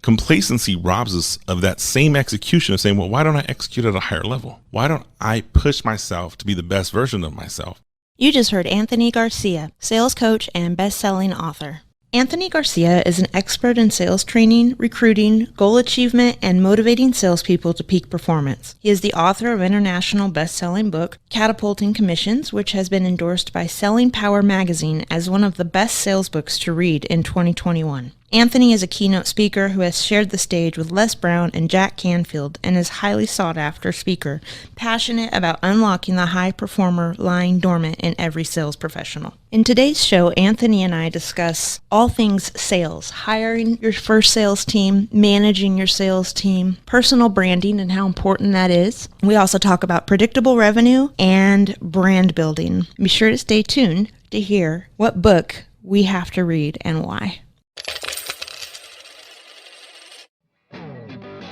complacency robs us of that same execution of saying, well, why don't I execute at a higher level? Why don't I push myself to be the best version of myself? You just heard Anthony Garcia, sales coach and best-selling author. Anthony Garcia is an expert in sales training, recruiting, goal achievement, and motivating salespeople to peak performance. He is the author of international best-selling book, Catapulting Commissions, which has been endorsed by Selling Power magazine as one of the best sales books to read in 2021. Anthony is a keynote speaker who has shared the stage with Les Brown and Jack Canfield and is a highly sought-after speaker, passionate about unlocking the high performer lying dormant in every sales professional. In today's show, Anthony and I discuss all things sales, hiring your first sales team, managing your sales team, personal branding and how important that is. We also talk about predictable revenue and brand building. Be sure to stay tuned to hear what book we have to read and why.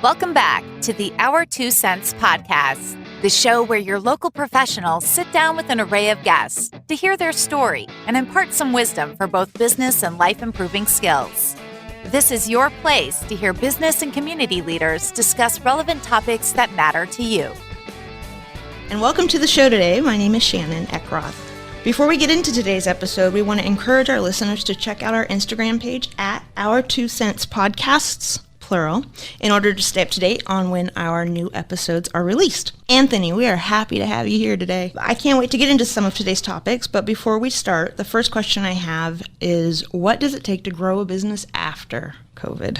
Welcome back to the Our 2 Cents podcast, the show where your local professionals sit down with an array of guests to hear their story and impart some wisdom for both business and life-improving skills. This is your place to hear business and community leaders discuss relevant topics that matter to you. And welcome to the show today. My name is Shannon Eckroth. Before we get into today's episode, we want to encourage our listeners to check out our Instagram page at Our 2 Cents Podcasts, plural, in order to stay up to date on when our new episodes are released. Anthony, we are happy to have you here today. I can't wait to get into some of today's topics, but before we start, the first question I have is, what does it take to grow a business after COVID?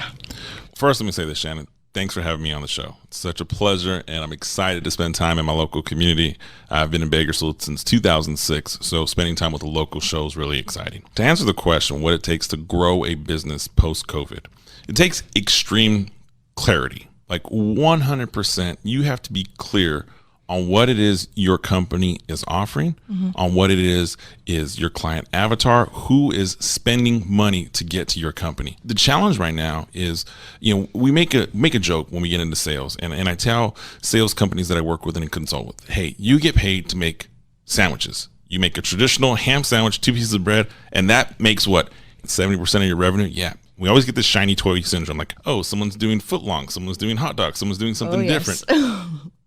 First, let me say this, Shannon. Thanks for having me on the show. It's such a pleasure, and I'm excited to spend time in my local community. I've been in Bakersfield since 2006, so spending time with the local show is really exciting. To answer the question, what it takes to grow a business post-COVID, it takes extreme clarity. Like 100%, you have to be clear on what it is your company is offering, on what it is your client avatar, who is spending money to get to your company. The challenge right now is, we make a joke when we get into sales, and I tell sales companies that I work with and consult with, hey, you get paid to make sandwiches. You make a traditional ham sandwich, 2 pieces of bread, and that makes what, 70% of your revenue? Yeah. We always get this shiny toy syndrome, like, oh, someone's doing footlong, someone's doing hot dogs, someone's doing something different.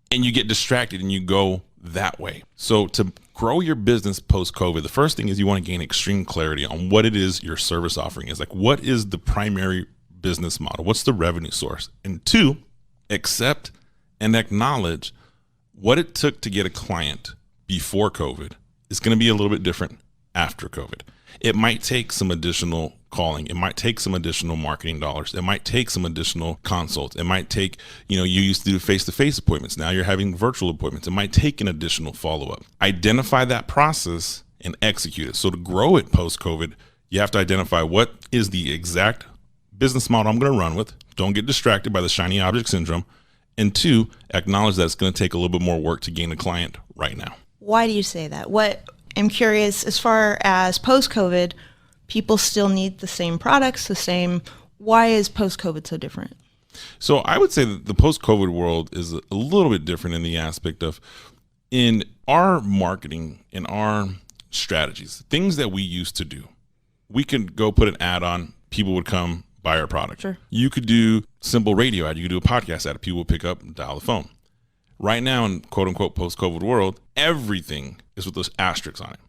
And you get distracted and you go that way. So to grow your business post-COVID, the first thing is you want to gain extreme clarity on what it is your service offering is. Like, what is the primary business model? What's the revenue source? And 2, accept and acknowledge what it took to get a client before COVID is going to be a little bit different after COVID. It might take some additional calling. It might take some additional marketing dollars. It might take some additional consults. It might take, you used to do face-to-face appointments. Now you're having virtual appointments. It might take an additional follow-up. Identify that process and execute it. So to grow it post-COVID, you have to identify what is the exact business model I'm going to run with. Don't get distracted by the shiny object syndrome. And 2, acknowledge that it's going to take a little bit more work to gain a client right now. Why do you say that? I'm curious, as far as post-COVID, people still need the same products, why is post-COVID so different? So I would say that the post-COVID world is a little bit different in the aspect of, in our marketing, in our strategies, things that we used to do, we could go put an ad on, people would come buy our product. Sure. You could do simple radio ad, you could do a podcast ad, people would pick up and dial the phone. Right now in quote unquote post-COVID world, everything is with those asterisks on it.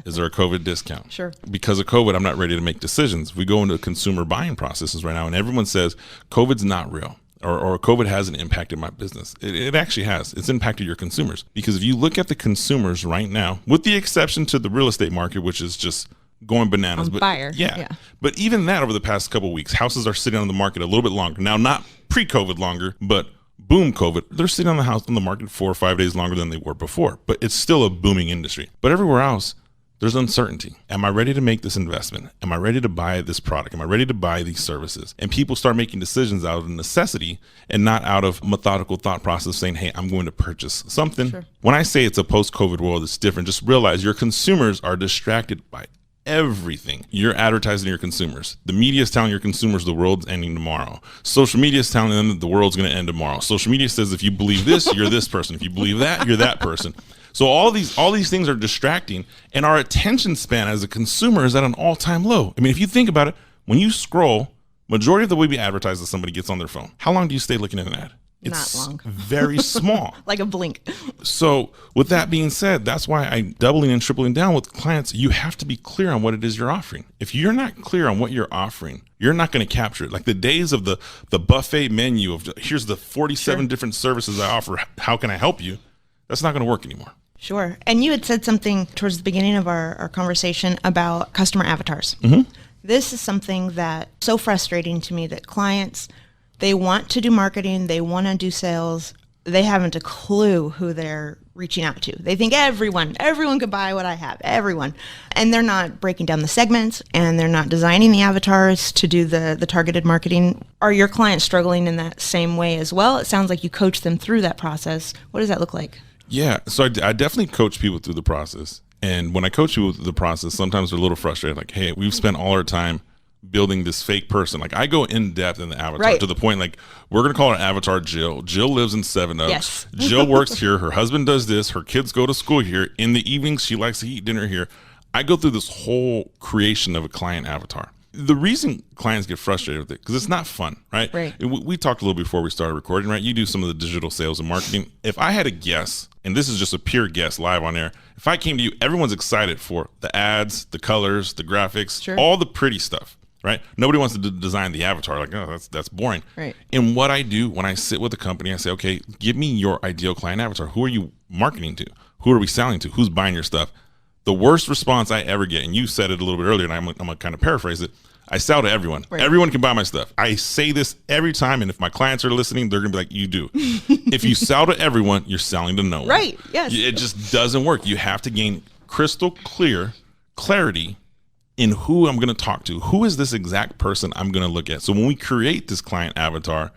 Is there a COVID discount? Sure. Because of COVID, I'm not ready to make decisions. We go into consumer buying processes right now, and everyone says COVID's not real, or COVID hasn't impacted my business. It actually has. It's impacted your consumers. Because if you look at the consumers right now, with the exception to the real estate market, which is just going bananas. On fire. Yeah. But even that, over the past couple of weeks, houses are sitting on the market a little bit longer. Now, not pre-COVID longer, but boom COVID, they're sitting on the market 4 or 5 days longer than they were before. But it's still a booming industry. But everywhere else, there's uncertainty. Am I ready to make this investment? Am I ready to buy this product? Am I ready to buy these services? And people start making decisions out of necessity and not out of methodical thought process saying, hey, I'm going to purchase something. Sure. When I say it's a post-COVID world, it's different. Just realize your consumers are distracted by everything. You're advertising to your consumers. The media is telling your consumers the world's ending tomorrow. Social media is telling them that the world's going to end tomorrow. Social media says if you believe this, you're this person. If you believe that, you're that person. So all these things are distracting, and our attention span as a consumer is at an all-time low. I mean, if you think about it, when you scroll, Majority of the way we advertise is somebody gets on their phone. How long do you stay looking at an ad? It's not long. Very small. Like a blink. So with that being said, that's why I'm doubling and tripling down with clients. You have to be clear on what it is you're offering. If you're not clear on what you're offering, you're not going to capture it. Like the days of the buffet menu of here's the 47 different services I offer. How can I help you? That's not going to work anymore. Sure. And you had said something towards the beginning of our conversation about customer avatars. This is something that's so frustrating to me that clients, they want to do marketing, they want to do sales, they haven't a clue who they're reaching out to. They think everyone could buy what I have, everyone. And they're not breaking down the segments, and they're not designing the avatars to do the targeted marketing. Are your clients struggling in that same way as well? It sounds like you coach them through that process. What does that look like? Yeah, so I definitely coach people through the process. And when I coach people through the process, sometimes they're a little frustrated. Like, hey, we've spent all our time building this fake person. Like I go in depth in the avatar to the point, like we're going to call our avatar Jill. Jill lives in Seven Oaks. Yes. Jill works here. Her husband does this. Her kids go to school here. In the evenings, she likes to eat dinner here. I go through this whole creation of a client avatar. The reason clients get frustrated with it, because it's not fun, right? We talked a little before we started recording, right? You do some of the digital sales and marketing. If I had a guess, and this is just a pure guess live on air, if I came to you, everyone's excited for the ads, the colors, the graphics, all the pretty stuff, right? Nobody wants to design the avatar. Like, oh, that's boring. Right. And what I do when I sit with a company, I say, okay, give me your ideal client avatar. Who are you marketing to? Who are we selling to? Who's buying your stuff? The worst response I ever get, and you said it a little bit earlier, and I'm going to kind of paraphrase it, I sell to everyone. Right. Everyone can buy my stuff. I say this every time, and if my clients are listening, they're going to be like, you do. If you sell to everyone, you're selling to no one. Right, yes. It just doesn't work. You have to gain crystal clarity in who I'm going to talk to. Who is this exact person I'm going to look at? So when we create this client avatar,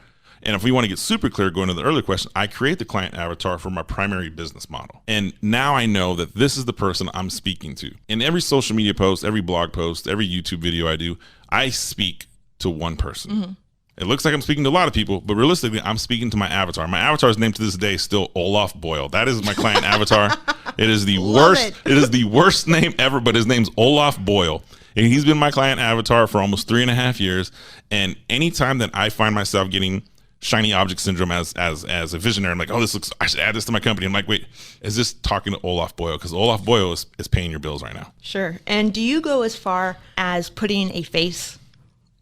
and if we want to get super clear, going to the earlier question, I create the client avatar for my primary business model. And now I know that this is the person I'm speaking to. In every social media post, every blog post, every YouTube video I do, I speak to one person. It looks like I'm speaking to a lot of people, but realistically, I'm speaking to my avatar. My avatar's name to this day is still Olaf Boyle. That is my client avatar. It is the worst. It is the worst name ever, but his name's Olaf Boyle. And he's been my client avatar for almost 3.5 years. And anytime that I find myself getting shiny object syndrome as a visionary, I'm like, oh, I should add this to my company. I'm like, wait, is this talking to Olaf Boyle? Because Olaf Boyle is paying your bills right now. Sure. And do you go as far as putting a face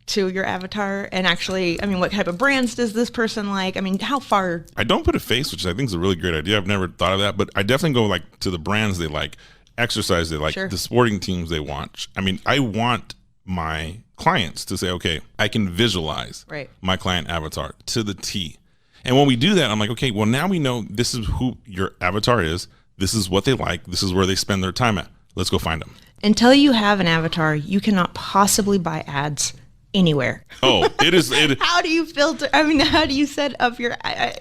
to your avatar and actually, I mean, what type of brands does this person like? I mean, how far? I don't put a face, which I think is a really great idea. I've never thought of that, but I definitely go like to the brands they like, exercise they like, the sporting teams they watch. I mean, I want my clients to say, okay, I can visualize my client avatar to the T. And when we do that, I'm like, okay, well, now we know this is who your avatar is. This is what they like. This is where they spend their time at. Let's go find them. Until you have an avatar, you cannot possibly buy ads anywhere. Oh, it is. How do you filter? I mean, how do you set up your,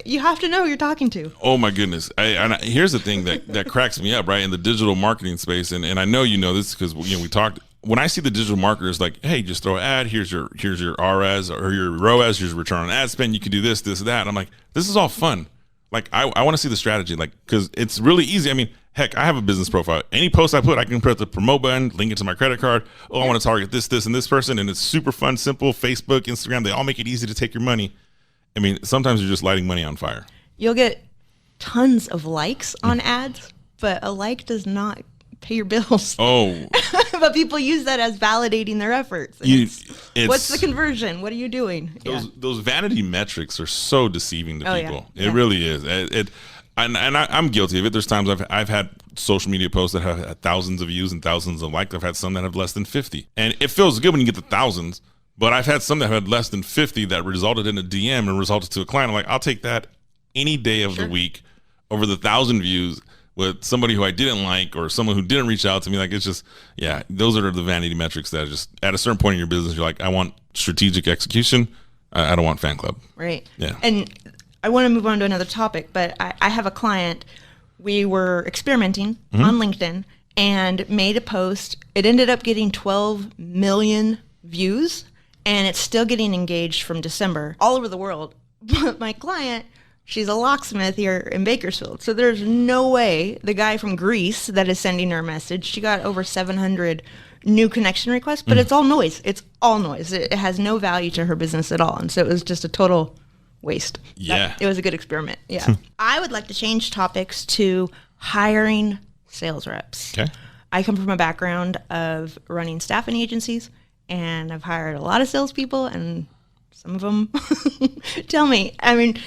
you have to know who you're talking to. Oh my goodness. Here's the thing that cracks me up, right? In the digital marketing space. And I know you know this because we talked. When I see the digital marketers like, hey, just throw an ad, here's your RS or your ROAS, here's return on ad spend, you can do this, that. And I'm like, this is all fun. Like, I want to see the strategy, like, because it's really easy. I mean, heck, I have a business profile. Any post I put, I can put the promote button, link it to my credit card. Oh, I want to target this, and this person. And it's super fun, simple. Facebook, Instagram, they all make it easy to take your money. I mean, sometimes you're just lighting money on fire. You'll get tons of likes on ads, but a like does not pay your bills. Oh. But people use that as validating their efforts. What's the conversion? What are you doing? Those vanity metrics are so deceiving to people. Yeah. It really is. And I'm guilty of it. There's times I've had social media posts that have had thousands of views and thousands of likes. I've had some that have less than 50. And it feels good when you get the thousands, but I've had some that had less than 50 that resulted in a DM and resulted to a client. I'm like, I'll take that any day of the week over the 1,000 views with somebody who I didn't like or someone who didn't reach out to me. Like, it's just, those are the vanity metrics that are just at a certain point in your business, you're like, I want strategic execution. I don't want fan club. Right. Yeah. And I want to move on to another topic, but I have a client. We were experimenting on LinkedIn and made a post. It ended up getting 12 million views, and it's still getting engaged from December all over the world. But my client, she's a locksmith here in Bakersfield. So there's no way the guy from Greece that is sending her a message, she got over 700 new connection requests, but it's all noise. It's all noise. It has no value to her business at all. And so it was just a total waste. Yeah. It was a good experiment. Yeah. I would like to change topics to hiring sales reps. Okay. I come from a background of running staffing agencies, and I've hired a lot of salespeople, and some of them tell me, I mean,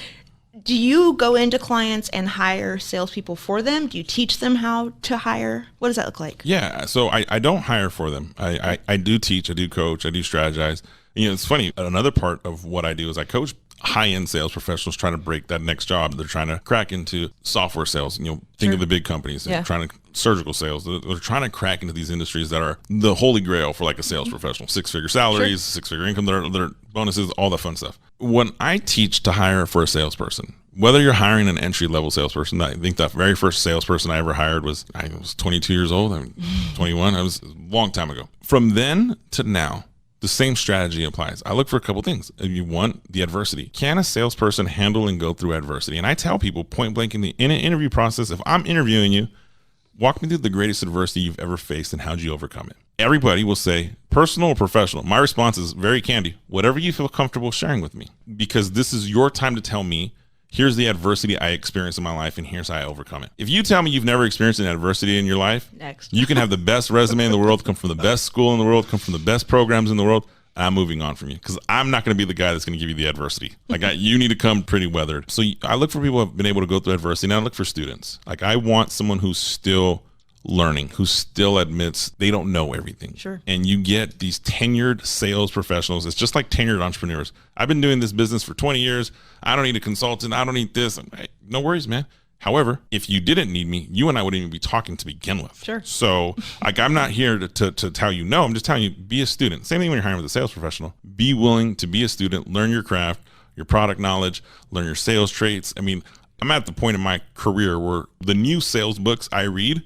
do you go into clients and hire salespeople for them? Do you teach them how to hire? What does that look like? Yeah. So I don't hire for them. I do teach, I do coach, I do strategize. You know, it's funny. Another part of what I do is I coach high-end sales professionals trying to break that next job. They're trying to crack into software sales. You know, think of the big companies. They're trying to surgical sales. They're trying to crack into these industries that are the holy grail for like a sales professional. 6-figure salaries, 6-figure income, their bonuses, all that fun stuff. When I teach to hire for a salesperson, whether you're hiring an entry-level salesperson, I think the very first salesperson I ever hired was, I was 22 years old. I'm 21. I was a long time ago. From then to now, the same strategy applies. I look for a couple things. If you want the adversity, can a salesperson handle and go through adversity? And I tell people point blank in an interview process, if I'm interviewing you, walk me through the greatest adversity you've ever faced and how'd you overcome it? Everybody will say personal or professional. My response is very candid. Whatever you feel comfortable sharing with me, because this is your time to tell me, here's the adversity I experienced in my life, and here's how I overcome it. If you tell me you've never experienced an adversity in your life, you can have the best resume in the world, come from the best school in the world, come from the best programs in the world, and I'm moving on from you because I'm not going to be the guy that's going to give you the adversity. Like you need to come pretty weathered. So I look for people who have been able to go through adversity, and I look for students. Like I want someone who's still learning, who still admits they don't know everything. Sure. And you get these tenured sales professionals. It's just like tenured entrepreneurs. I've been doing this business for 20 years. I don't need a consultant. I don't need this. No worries, man. However, if you didn't need me, you and I wouldn't even be talking to begin with. Sure. So like, I'm not here to tell you no. I'm just telling you, be a student. Same thing when you're hiring with a sales professional. Be willing to be a student, learn your craft, your product knowledge, learn your sales traits. I mean, I'm at the point in my career where the new sales books I read,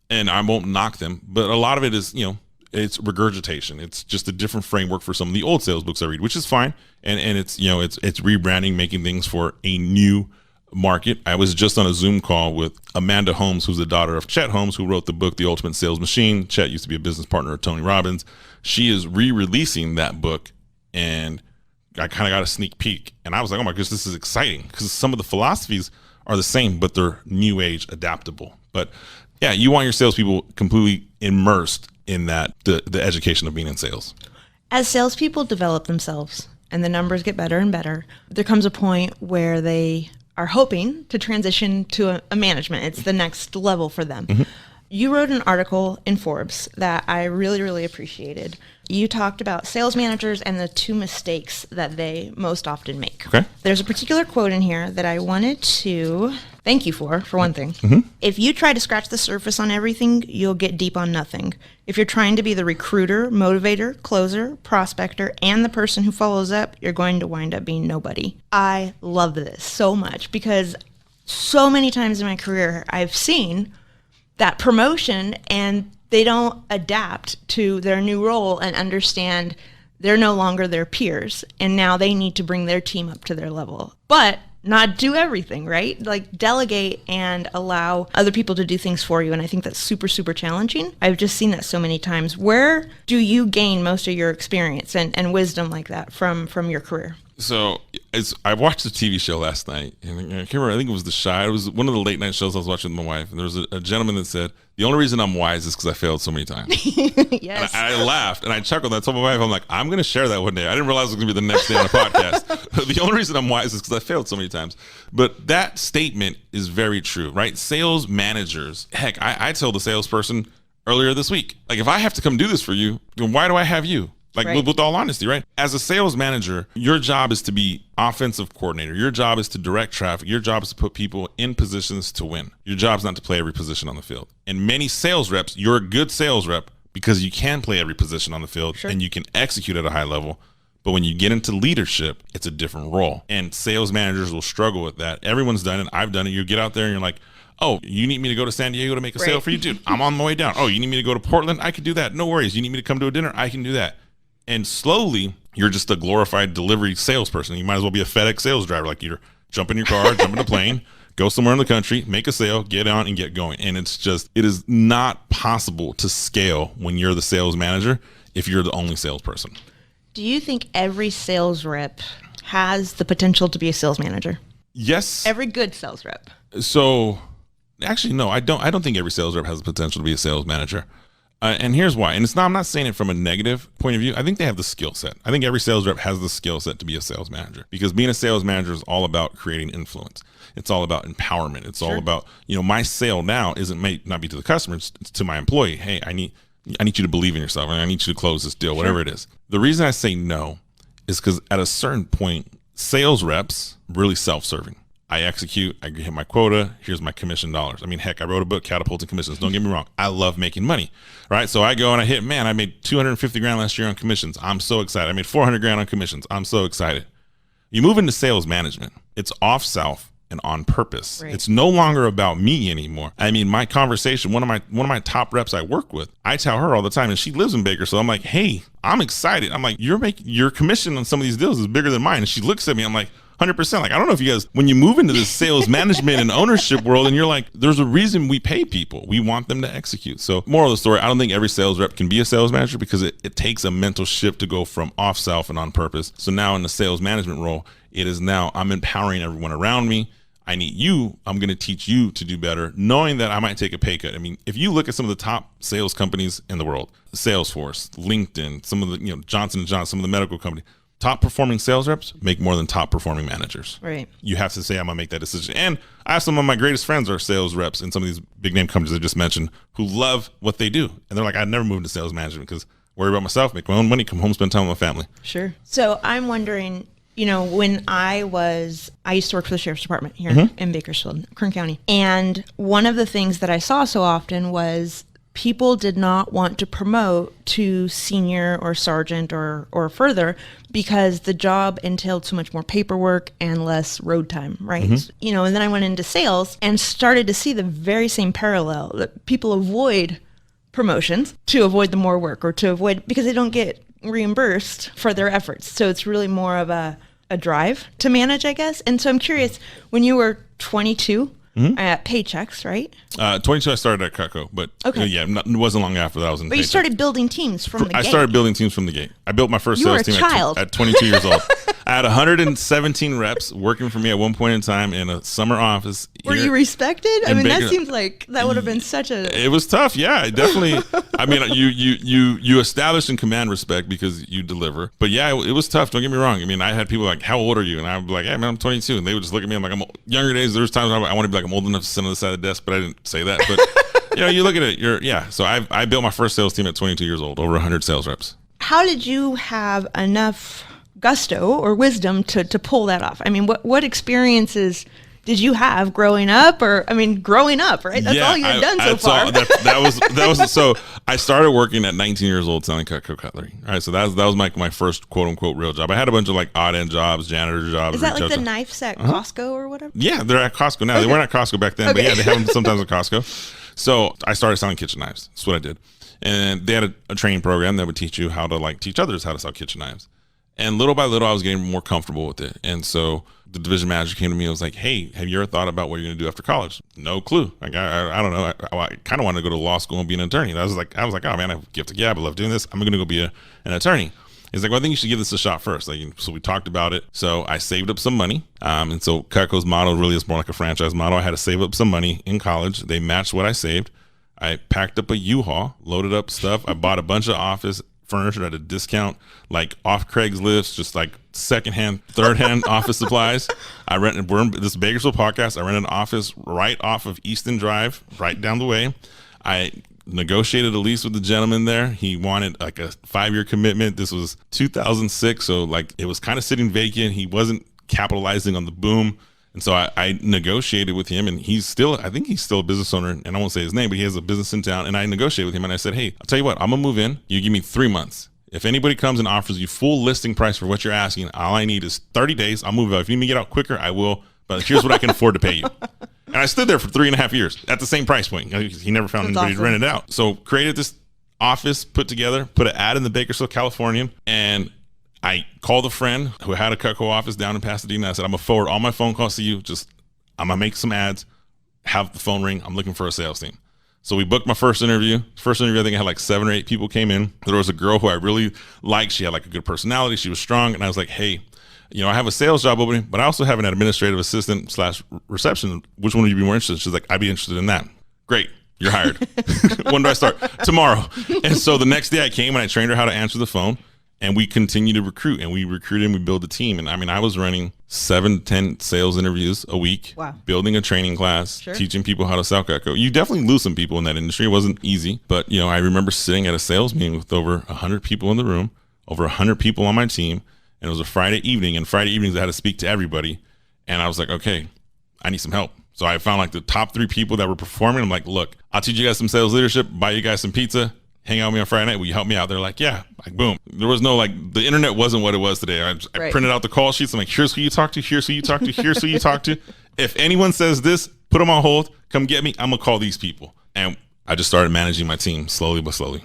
and I won't knock them, but a lot of it is, you know, it's regurgitation. It's just a different framework for some of the old sales books I read, which is fine. And it's, you know, it's rebranding, making things for a new market. I was just on a Zoom call with Amanda Holmes, who's the daughter of Chet Holmes, who wrote the book, The Ultimate Sales Machine. Chet used to be a business partner of Tony Robbins. She is re-releasing that book, and I kind of got a sneak peek. And I was like, oh my goodness, this is exciting, because some of the philosophies are the same, but they're new age adaptable. But yeah, you want your salespeople completely immersed in that, the education of being in sales. As salespeople develop themselves and the numbers get better and better, there comes a point where they are hoping to transition to a management. It's the next level for them. Mm-hmm. You wrote an article in Forbes that I really, really appreciated. You talked about sales managers and the 2 mistakes that they most often make. Okay. There's a particular quote in here that I wanted to thank you for one thing. Mm-hmm. If you try to scratch the surface on everything, you'll get deep on nothing. If you're trying to be the recruiter, motivator, closer, prospector, and the person who follows up, you're going to wind up being nobody. I love this so much because so many times in my career, I've seen that promotion and they don't adapt to their new role and understand they're no longer their peers. And now they need to bring their team up to their level, but not do everything, right? Like delegate and allow other people to do things for you. And I think that's super, super challenging. I've just seen that so many times. Where do you gain most of your experience and wisdom like that from your career? So I watched a TV show last night, and I can't remember, I think it was The Chi. It was one of the late night shows I was watching with my wife. And there was a gentleman that said, the only reason I'm wise is because I failed so many times. Yes. And I laughed and I chuckled. I told my wife, I'm like, I'm going to share that one day. I didn't realize it was going to be the next day on a podcast. The only reason I'm wise is because I failed so many times. But that statement is very true, right? Sales managers, heck, I told the salesperson earlier this week, like, if I have to come do this for you, then why do I have you? Like, right. with all honesty, right? As a sales manager, your job is to be offensive coordinator. Your job is to direct traffic. Your job is to put people in positions to win. Your job is not to play every position on the field. And many sales reps, you're a good sales rep because you can play every position on the field and you can execute at a high level. But when you get into leadership, it's a different role. And sales managers will struggle with that. Everyone's done it. I've done it. You get out there and you're like, oh, you need me to go to San Diego to make a sale for you? Dude, I'm on my way down. Oh, you need me to go to Portland? I could do that. No worries. You need me to come to a dinner? I can do that. And slowly, you're just a glorified delivery salesperson. You might as well be a FedEx sales driver. Like, you're jump in your car, jump in a plane, go somewhere in the country, make a sale, get on and get going. And it is not possible to scale when you're the sales manager if you're the only salesperson. Do you think every sales rep has the potential to be a sales manager? Yes. Every good sales rep. So actually, no, I don't think every sales rep has the potential to be a sales manager. And here's why. And I'm not saying it from a negative point of view. I think they have the skill set. I think every sales rep has the skill set to be a sales manager, because being a sales manager is all about creating influence. It's all about empowerment. It's all about, my sale now may not be to the customer, it's to my employee. Hey, I need you to believe in yourself, and I need you to close this deal, whatever it is. The reason I say no is because at a certain point, sales reps really self-serving. I execute, I hit my quota, here's my commission dollars. I mean, heck, I wrote a book, Catapulting Commissions. Don't get me wrong. I love making money, right? So I go and I made 250 grand last year on commissions. I'm so excited. I made 400 grand on commissions. I'm so excited. You move into sales management. It's off self and on purpose. Right. It's no longer about me anymore. I mean, my conversation, one of my top reps I work with, I tell her all the time, and she lives in Bakersfield. I'm like, hey, I'm excited. I'm like, your commission on some of these deals is bigger than mine. And she looks at me, I'm like, 100%. Like, I don't know if you guys, when you move into this sales management and ownership world, and you're like, there's a reason we pay people. We want them to execute. So moral of the story, I don't think every sales rep can be a sales manager, because it takes a mental shift to go from off self and on purpose. So now in the sales management role, it is now I'm empowering everyone around me. I need you. I'm going to teach you to do better, knowing that I might take a pay cut. I mean, if you look at some of the top sales companies in the world, Salesforce, LinkedIn, some of the, Johnson & Johnson, some of the medical companies, top performing sales reps make more than top performing managers. Right. You have to say, I'm going to make that decision. And I have some of my greatest friends are sales reps in some of these big name companies I just mentioned who love what they do. And they're like, I'd never move into sales management because worry about myself, make my own money, come home, spend time with my family. Sure. So I'm wondering, when I used to work for the sheriff's department here in Bakersfield, Kern County. And one of the things that I saw so often was people did not want to promote to senior or sergeant or further, because the job entailed so much more paperwork and less road time, right? And then I went into sales and started to see the very same parallel, that people avoid promotions to avoid the more work, or to avoid, because they don't get reimbursed for their efforts. So it's really more of a drive to manage, I guess. And so I'm curious, when you were 22, at Paychecks, right? 22, I started at Cutco, but it wasn't long after that I was in Paychecks. But you started building teams from the gate. I started building teams from the gate. I built my first sales team at 22 years old. I had 117 reps working for me at one point in time in a summer office. Were you respected? I mean, that seems like that would have been such a... It was tough, yeah, definitely. I mean, you establish and command respect because you deliver. But yeah, it was tough, don't get me wrong. I mean, I had people like, how old are you? And I'd be like, hey, man, I'm 22. And they would just look at me, I'm like, I'm younger days. There's times I want to be like, I'm old enough to sit on the side of the desk, but I didn't say that. But, you look at it, so I built my first sales team at 22 years old, over 100 sales reps. How did you have enough gusto or wisdom to pull that off? I mean, what experiences did you have growing up? Growing up, right? That's all you've done so far. That was so I started working at 19 years old selling Cutco cutlery. All right, so that was my first quote unquote real job. I had a bunch of like odd end jobs, janitor jobs. Is that like the knives at Costco or whatever? Yeah, they're at Costco now. They weren't at Costco back then, but yeah, they have them sometimes at Costco. So I started selling kitchen knives. That's what I did. And they had a training program that would teach you how to teach others how to sell kitchen knives. And little by little, I was getting more comfortable with it. And so the division manager came to me and was like, hey, have you ever thought about what you're going to do after college? No clue. Like, I don't know. I kind of wanted to go to law school and be an attorney. I was like, oh man, I have a gift of gab. I love doing this. I'm going to go be an attorney. He's like, well, I think you should give this a shot first. So we talked about it. So I saved up some money. And so Cutco's model really is more like a franchise model. I had to save up some money in college. They matched what I saved. I packed up a U-Haul, loaded up stuff. I bought a bunch of office furniture at a discount, like off Craigslist, just like secondhand, third-hand office supplies. We're in this Bakersfield podcast. I rented an office right off of Easton Drive, right down the way. I negotiated a lease with the gentleman there. He wanted like a 5-year commitment. This was 2006, so it was kind of sitting vacant. He wasn't capitalizing on the boom. And so I negotiated with him, and I think he's still a business owner, and I won't say his name, but he has a business in town. And I negotiated with him, and I said, hey, I'll tell you what, I'm going to move in. You give me 3 months. If anybody comes and offers you full listing price for what you're asking, all I need is 30 days. I'll move out. If you need me to get out quicker, I will. But here's what I can afford to pay you. And I stood there for 3.5 years at the same price point. He never found anybody to rent it out. So created this office, put an ad in the Bakersfield Californian, and I called a friend who had a Cutco office down in Pasadena. I said, I'm going to forward all my phone calls to you. I'm going to make some ads, have the phone ring. I'm looking for a sales team. So we booked my first interview. First interview, I think I had like 7 or 8 people came in. There was a girl who I really liked. She had like a good personality. She was strong. And I was like, hey, I have a sales job opening, but I also have an administrative assistant / reception. Which one would you be more interested in? She's like, I'd be interested in that. Great. You're hired. When do I start? Tomorrow. And so the next day I came and I trained her how to answer the phone. And we continue to recruit, and we recruited and we build a team. And I was running 7 to 10 sales interviews a week, building a training class, teaching people how to sell Cutco. You definitely lose some people in that industry. It wasn't easy, but I remember sitting at a sales meeting with over 100 people in the room, over 100 people on my team. And it was a Friday evening, and Friday evenings I had to speak to everybody. And I was like, okay, I need some help. So I found like the top 3 people that were performing. I'm like, look, I'll teach you guys some sales leadership, buy you guys some pizza, hang out with me on Friday night. Will you help me out? They're like, yeah, like boom. There was no the internet wasn't what it was today. I printed out the call sheets. I'm like, here's who you talk to, here's who you talk to, here's who you talk to. If anyone says this, put them on hold, come get me. I'm going to call these people. And I just started managing my team slowly but slowly.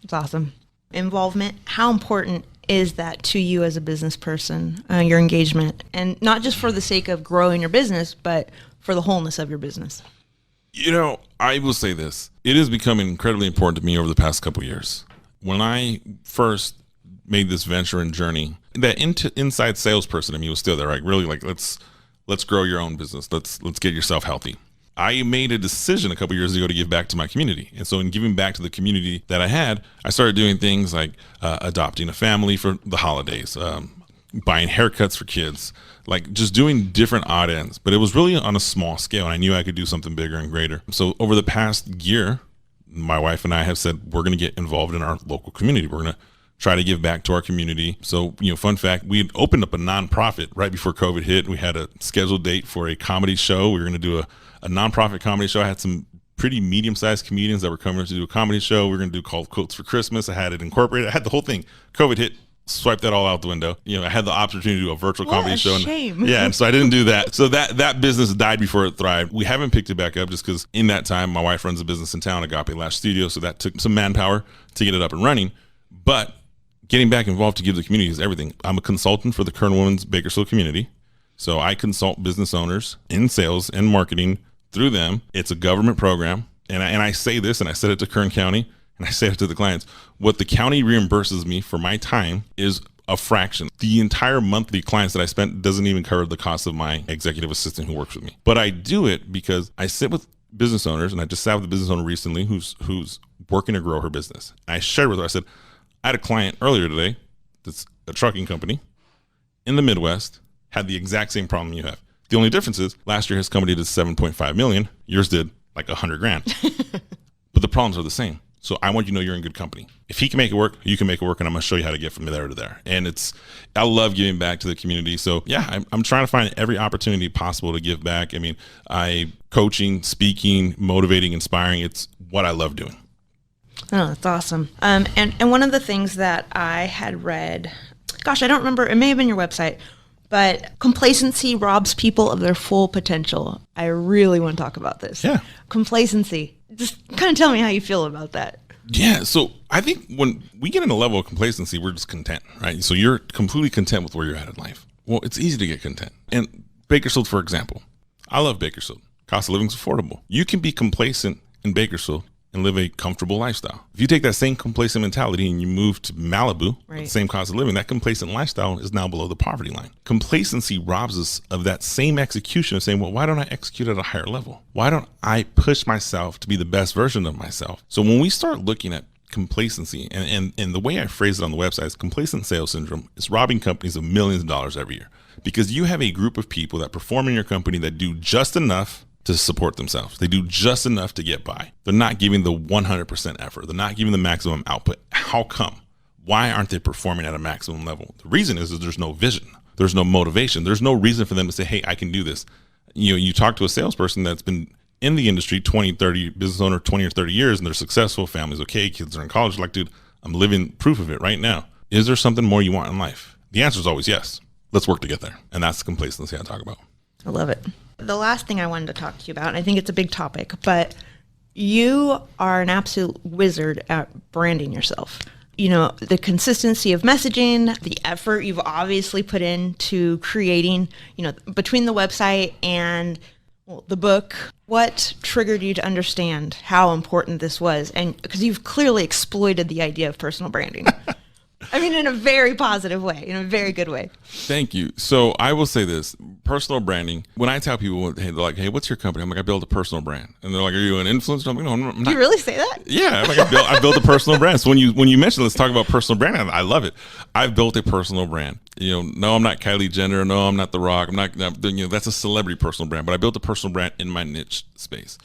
It's awesome. Involvement. How important is that to you as a business person, your engagement? And not just for the sake of growing your business, but for the wholeness of your business. I will say this. It has become incredibly important to me over the past couple of years. When I first made this venture and journey, that inside salesperson in me was still there, right? Really let's grow your own business. Let's get yourself healthy. I made a decision a couple of years ago to give back to my community. And so in giving back to the community that I had, I started doing things like adopting a family for the holidays, buying haircuts for kids, like just doing different odd ends. But it was really on a small scale, and I knew I could do something bigger and greater. So over the past year, my wife and I have said we're going to get involved in our local community. We're going to try to give back to our community. So, fun fact, we had opened up a nonprofit right before COVID hit. We had a scheduled date for a comedy show. We were going to do a nonprofit comedy show. I had some pretty medium-sized comedians that were coming to do a comedy show. We were going to do called Quotes for Christmas. I had it incorporated. I had the whole thing. COVID hit. Swiped that all out the window. I had the opportunity to do a virtual comedy show. Shame. And so I didn't do that. So that business died before it thrived. We haven't picked it back up just because in that time, my wife runs a business in town, Agape Lash Studio. So that took some manpower to get it up and running. But getting back involved to give the community is everything. I'm a consultant for the Kern Women's Bakersfield community. So I consult business owners in sales and marketing through them. It's a government program. And I say this, and I said it to Kern County, and I say it to the clients. What the county reimburses me for my time is a fraction. The entire monthly clients that I spent doesn't even cover the cost of my executive assistant who works with me. But I do it because I sit with business owners, and I just sat with a business owner recently who's working to grow her business. And I shared with her, I said, I had a client earlier today that's a trucking company in the Midwest, had the exact same problem you have. The only difference is last year his company did 7.5 million. Yours did like 100 grand. But the problems are the same. So I want you to know you're in good company. If he can make it work, you can make it work, and I'm going to show you how to get from there to there. And I love giving back to the community. So yeah, I'm trying to find every opportunity possible to give back. I mean, coaching, speaking, motivating, inspiring, it's what I love doing. Oh, that's awesome. And one of the things that I had read, gosh, I don't remember, it may have been your website, but complacency robs people of their full potential. I really want to talk about this. Yeah. Complacency. Just kind of tell me how you feel about that. Yeah. So I think when we get in a level of complacency, we're just content, right? So you're completely content with where you're at in life. Well, it's easy to get content. And Bakersfield, for example, I love Bakersfield. Cost of living is affordable. You can be complacent in Bakersfield and live a comfortable lifestyle. If you take that same complacent mentality and you move to Malibu, right, with the same cost of living, that complacent lifestyle is now below the poverty line. Complacency robs us of that same execution of saying, well, why don't I execute at a higher level? Why don't I push myself to be the best version of myself? So when we start looking at complacency, and the way I phrase it on the website is complacent sales syndrome is robbing companies of millions of dollars every year, because you have a group of people that perform in your company that do just enough to support themselves. They do just enough to get by. They're not giving the 100% effort. They're not giving the maximum output. How come? Why aren't they performing at a maximum level? The reason is there's no vision. There's no motivation. There's no reason for them to say, hey, I can do this. You talk to a salesperson that's been in the industry 20, 30, business owner 20 or 30 years, and they're successful, family's okay, kids are in college. Like, dude, I'm living proof of it right now. Is there something more you want in life? The answer is always yes. Let's work to get there. And that's the complacency I talk about. I love it. The last thing I wanted to talk to you about, and I think it's a big topic, but you are an absolute wizard at branding yourself. the consistency of messaging, the effort you've obviously put into creating, between the website and the book. What triggered you to understand how important this was? And because you've clearly exploited the idea of personal branding. I mean, in a very positive way, in a very good way. Thank you. So I will say this, personal branding, when I tell people, hey, they're like, hey, what's your company? I'm like, I built a personal brand. And they're like, are you an influencer? I'm like, no, I'm not. Do you really say that? Yeah. I'm like, I built a personal brand. So when you mention, let's talk about personal branding, I love it. I've built a personal brand. No, I'm not Kylie Jenner. No, I'm not The Rock. I'm not, that's a celebrity personal brand, but I built a personal brand in my niche space.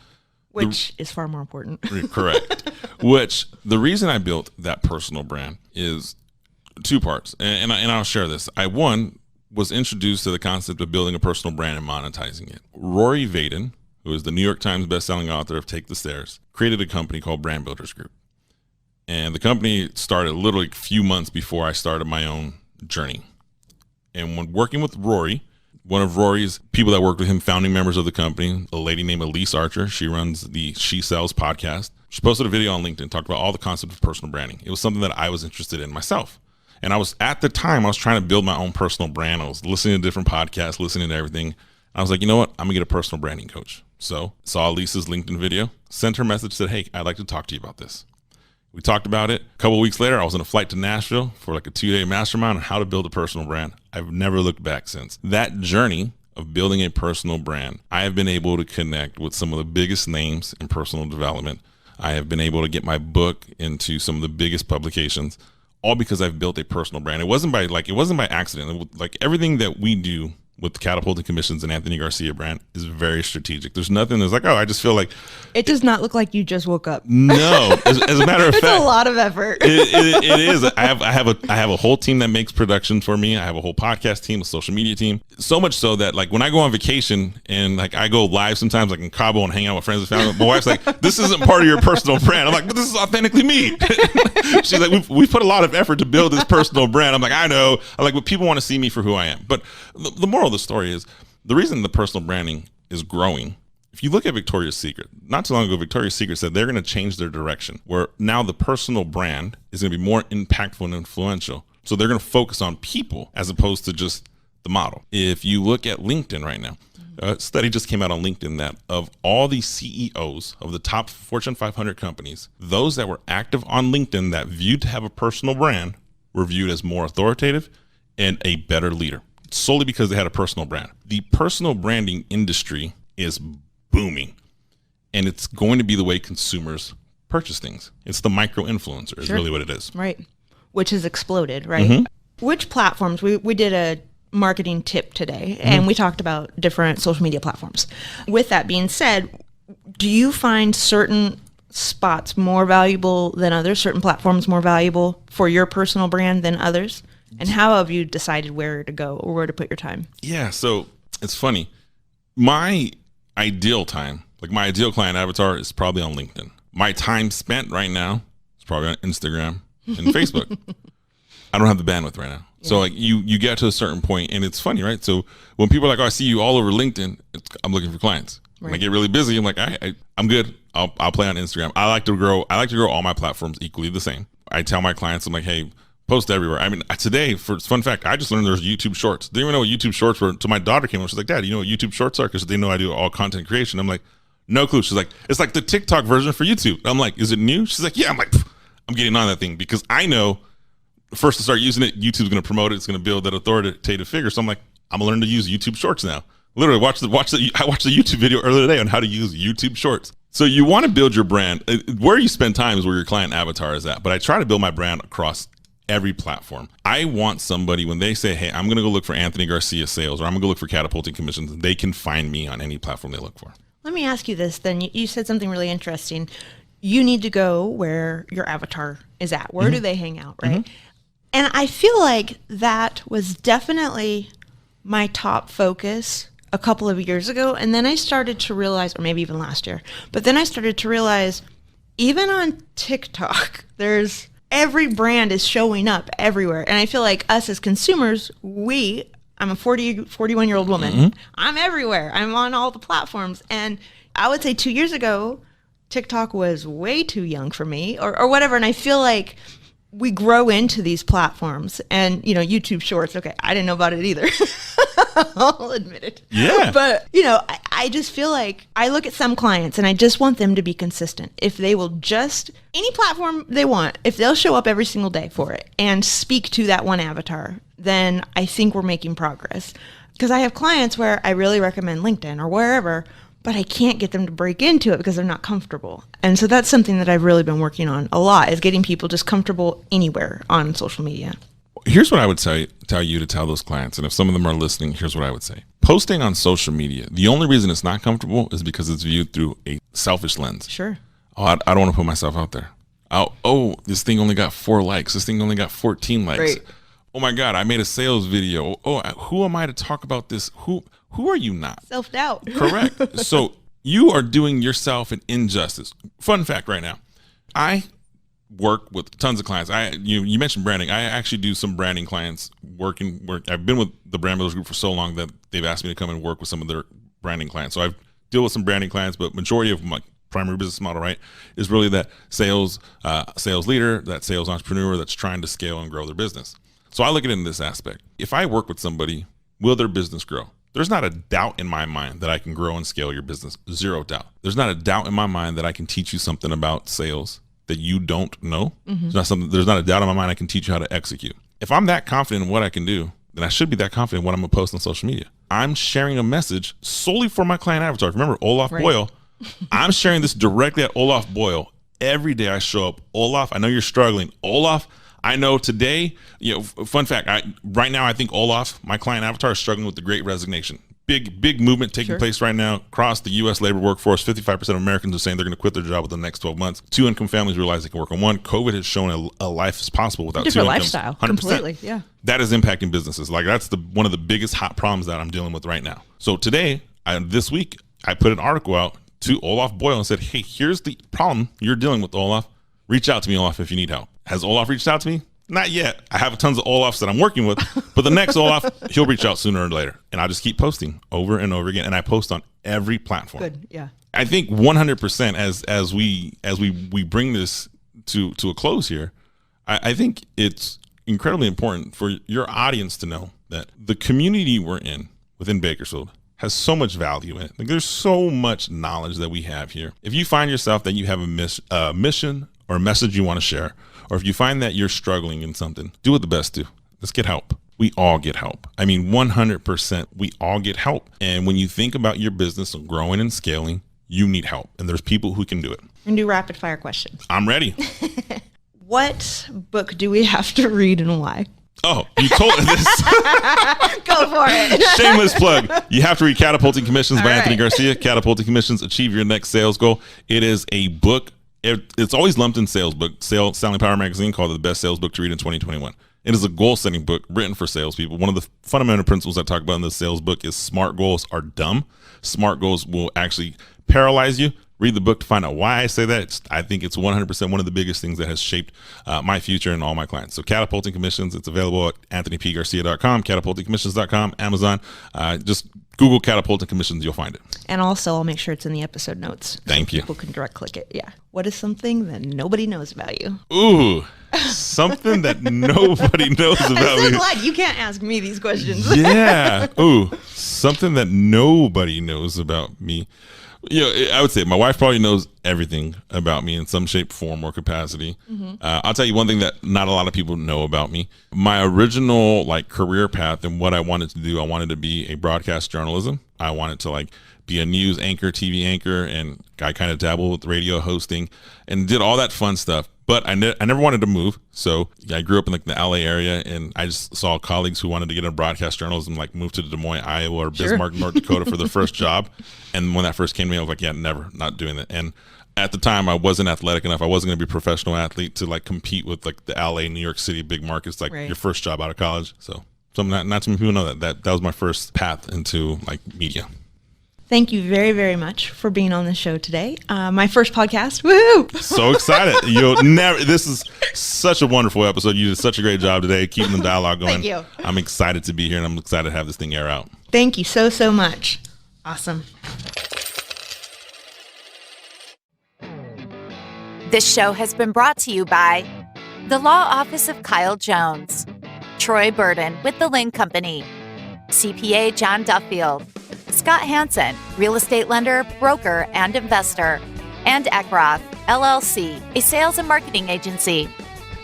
Which is far more important. Correct. Which the reason I built that personal brand is two parts, and I'll share this. I was introduced to the concept of building a personal brand and monetizing it. Rory Vaden, who is the New York Times bestselling author of Take the Stairs, created a company called Brand Builders Group. And the company started literally a few months before I started my own journey. And when working with Rory, one of Rory's people that worked with him, founding members of the company, a lady named Elise Archer, she runs the She Sells podcast. She posted a video on LinkedIn, talked about all the concepts of personal branding. It was something that I was interested in myself. And I was trying to build my own personal brand. I was listening to different podcasts, listening to everything. I was like, you know what? I'm gonna get a personal branding coach. So saw Lisa's LinkedIn video, sent her a message, said, hey, I'd like to talk to you about this. We talked about it. A couple of weeks later, I was on a flight to Nashville for like a 2-day mastermind on how to build a personal brand. I've never looked back since. That journey of building a personal brand, I have been able to connect with some of the biggest names in personal development. I have been able to get my book into some of the biggest publications, all because I've built a personal brand. It wasn't by accident. Like everything that we do with the Catapulting Commissions and Anthony Garcia brand is very strategic. There's nothing that's like, oh, I just feel like. It does not look like you just woke up. No, as a matter of fact. It's a lot of effort. It is. I have a whole team that makes production for me. I have a whole podcast team, a social media team. So much so that like when I go on vacation and like I go live sometimes like in Cabo and hang out with friends and family, my wife's like, this isn't part of your personal brand. I'm like, but this is authentically me. She's like, we put a lot of effort to build this personal brand. I'm like, I know. I like, but people want to see me for who I am. But the moral of the story is the reason the personal branding is growing. If you look at Victoria's Secret, not too long ago, Victoria's Secret said they're going to change their direction, where now the personal brand is going to be more impactful and influential. So they're going to focus on people as opposed to just the model. If you look at LinkedIn right now, a study just came out on LinkedIn that of all the CEOs of the top Fortune 500 companies, those that were active on LinkedIn that viewed to have a personal brand were viewed as more authoritative and a better leader, solely because they had a personal brand. The personal branding industry is booming, and it's going to be the way consumers purchase things. It's the micro influencer is really what it is. Right. Which has exploded, right? Mm-hmm. Which platforms, we did a marketing tip today, and we talked about different social media platforms. With that being said, do you find certain spots more valuable than others, certain platforms more valuable for your personal brand than others? And how have you decided where to go or where to put your time? Yeah, so it's funny. My ideal time, like my ideal client avatar is probably on LinkedIn. My time spent right now is probably on Instagram and Facebook. I don't have the bandwidth right now. Yeah. So like you get to a certain point and it's funny, right? So when people are like, oh, I see you all over LinkedIn, I'm looking for clients. Right. When I get really busy, I'm like, I'm good. I'll play on Instagram. I like to grow all my platforms equally the same. I tell my clients, I'm like, hey, post everywhere. I mean, today, for fun fact, I just learned there's YouTube Shorts. Didn't even know what YouTube Shorts were. So my daughter came over. She's like, Dad, you know what YouTube Shorts are? Because they know I do all content creation. I'm like, no clue. She's like, it's like the TikTok version for YouTube. I'm like, is it new? She's like, yeah. I'm like, I'm getting on that thing because I know first to start using it, YouTube's going to promote it. It's going to build that authoritative figure. So I'm like, I'm going to learn to use YouTube Shorts now. Literally, I watched the YouTube video earlier today on how to use YouTube Shorts. So you want to build your brand. Where you spend time is where your client avatar is at. But I try to build my brand across every platform. I want somebody when they say, hey, I'm going to go look for Anthony Garcia sales, or I'm going to go look for Catapulting Commissions, they can find me on any platform they look for. Let me ask you this then. You said something really interesting. You need to go where your avatar is at. Where do they hang out, right? And I feel like that was definitely my top focus a couple of years ago. And then I started to realize, or maybe even last year, but then I started to realize even on TikTok, every brand is showing up everywhere. And I feel like us as consumers, I'm a 41-year-old woman. I'm everywhere. I'm on all the platforms. And I would say 2 years ago, TikTok was way too young for me or whatever. And I feel like we grow into these platforms and, YouTube Shorts. Okay, I didn't know about it either. I'll admit it. Yeah. But, I just feel like I look at some clients and I just want them to be consistent. If they will just, any platform they want, if they'll show up every single day for it and speak to that one avatar, then I think we're making progress. Because I have clients where I really recommend LinkedIn or wherever, but I can't get them to break into it because they're not comfortable. And so that's something that I've really been working on a lot, is getting people just comfortable anywhere on social media. Here's what I would tell you to tell those clients. And if some of them are listening, here's what I would say. Posting on social media, the only reason it's not comfortable is because it's viewed through a selfish lens. Sure. Oh, I don't want to put myself out there. Oh, this thing only got 4 likes. This thing only got 14 likes. Right. Oh my God, I made a sales video. Oh, who am I to talk about this? Who are you not? Self-doubt. Correct. So you are doing yourself an injustice. Fun fact right now. I work with tons of clients. You mentioned branding. I actually do some branding clients work. I've been with the Brand Builders Group for so long that they've asked me to come and work with some of their branding clients. So I deal with some branding clients, but majority of my primary business model, right, is really that sales leader, that sales entrepreneur that's trying to scale and grow their business. So I look at it in this aspect. If I work with somebody, will their business grow? There's not a doubt in my mind that I can grow and scale your business. 0 doubt. There's not a doubt in my mind that I can teach you something about sales that you don't know. Mm-hmm. There's not a doubt in my mind I can teach you how to execute. If I'm that confident in what I can do, then I should be that confident in what I'm going to post on social media. I'm sharing a message solely for my client avatar. Remember, Olaf Boyle. I'm sharing this directly at Olaf Boyle. Every day I show up. Olaf, I know you're struggling. Olaf, I know today, fun fact, right now I think Olaf, my client avatar, is struggling with the Great Resignation. Big movement taking place right now across the U.S. labor workforce. 55% of Americans are saying they're going to quit their job within the next 12 months. 2 income families realize they can work on one. COVID has shown a life is possible without 2 incomes. Lifestyle, 100%. Completely, yeah. That is impacting businesses. Like that's one of the biggest hot problems that I'm dealing with right now. So today, this week, I put an article out to Olaf Boyle and said, hey, here's the problem you're dealing with, Olaf. Reach out to me, Olaf, if you need help. Has Olaf reached out to me? Not yet. I have tons of Olafs that I'm working with, but the next Olaf, he'll reach out sooner or later. And I'll just keep posting over and over again. And I post on every platform. Good, yeah. I think 100% as we bring this to a close here, I think it's incredibly important for your audience to know that the community we're in within Bakersfield has so much value in it. Like there's so much knowledge that we have here. If you find yourself that you have a mission or a message you want to share, or if you find that you're struggling in something, do what the best do. Let's get help. We all get help. I mean, 100%, we all get help. And when you think about your business and growing and scaling, you need help. And there's people who can do it. We're going to do rapid fire questions. I'm ready. What book do we have to read and why? Oh, you told this. Go for it. Shameless plug. You have to read Catapulting Commissions by All Anthony right. Garcia. Catapulting Commissions, Achieve Your Next Sales Goal. It is a book. It's always lumped in sales book. Selling Power Magazine called it the best sales book to read in 2021. It is a goal-setting book written for salespeople. One of the fundamental principles I talk about in the sales book is smart goals are dumb. Smart goals will actually paralyze you. Read the book to find out why I say that. I think it's 100% one of the biggest things that has shaped my future and all my clients. So Catapulting Commissions, it's available at anthonypgarcia.com, catapultingcommissions.com, Amazon. Just Google Catapulting Commissions, you'll find it. And also, I'll make sure it's in the episode notes. Thank you. People can direct click it. Yeah. What is something that nobody knows about you? Ooh, something that nobody knows about I'm so me. glad you can't ask me these questions. Yeah. Ooh, something that nobody knows about me. I would say my wife probably knows everything about me in some shape, form, or capacity. Mm-hmm. I'll tell you one thing that not a lot of people know about me. My original career path and what I wanted to do, I wanted to be a broadcast journalism. I wanted to be a news anchor, TV anchor, and I kind of dabbled with radio hosting and did all that fun stuff. But I never wanted to move. So I grew up in the LA area, and I just saw colleagues who wanted to get into broadcast journalism, move to Des Moines, Iowa, or Bismarck, North Dakota for their first job. And when that first came to me, I was like, yeah, never, not doing that. And at the time, I wasn't athletic enough. I wasn't going to be a professional athlete to compete with the LA, New York City, big markets, Right. Your first job out of college. So not too many people know that was my first path into media. Thank you very, very much for being on the show today. My first podcast. Woohoo! So excited. This is such a wonderful episode. You did such a great job today, keeping the dialogue going. Thank you. I'm excited to be here, and I'm excited to have this thing air out. Thank you so much. Awesome. This show has been brought to you by The Law Office of Kyle Jones, Troy Burden with the Lynn Company, CPA John Duffield, Scott Hansen, real estate lender, broker, and investor, and Eckroth, LLC, a sales and marketing agency.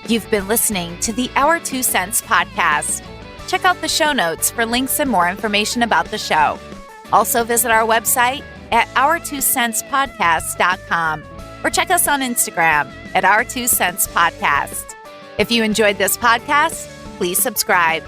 You've been listening to the Our 2 Cents podcast. Check out the show notes for links and more information about the show. Also visit our website at our2centspodcast.com or check us on Instagram at Our 2 Cents Podcast. If you enjoyed this podcast, please subscribe